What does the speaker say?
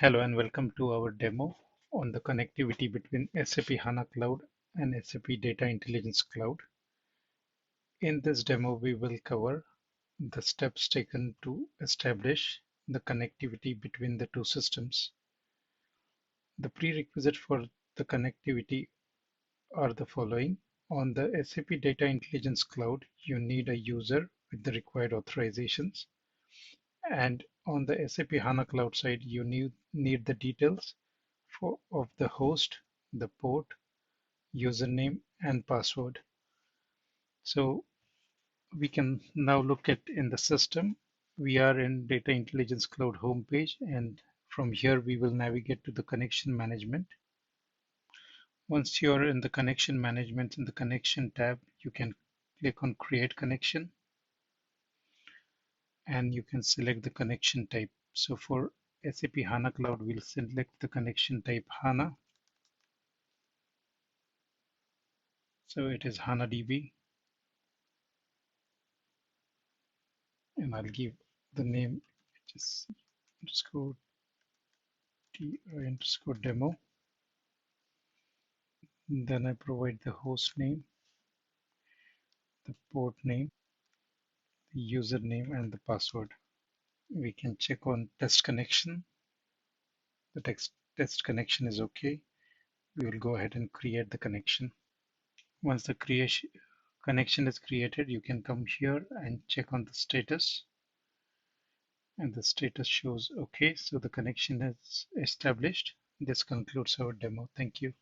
Hello and welcome to our demo on the connectivity between SAP HANA Cloud and SAP Data Intelligence Cloud. In this demo, we will cover the steps taken to establish the connectivity between the two systems. The prerequisite for the connectivity are the following. On the SAP Data Intelligence Cloud, you need a user with the required authorizations. And on the SAP HANA Cloud side, you need the details of the host, the port, username, and password. So we can now look at in the system. We are in Data Intelligence Cloud homepage, and from here we will navigate to the connection management. Once you're in the connection management, in the connection tab, you can click on create connection and you can select the connection type. So for SAP HANA Cloud, we'll select the connection type HANA. So it is HANA DB, and I'll give the name, which is underscore TI underscore demo. Then I provide the host name, the port name, the username, and the password. We can check on test connection. The test connection is okay. We will go ahead and create the connection. Once the connection is created, you can come here and check on the status. And the status shows okay. So the connection is established. This concludes our demo. Thank you.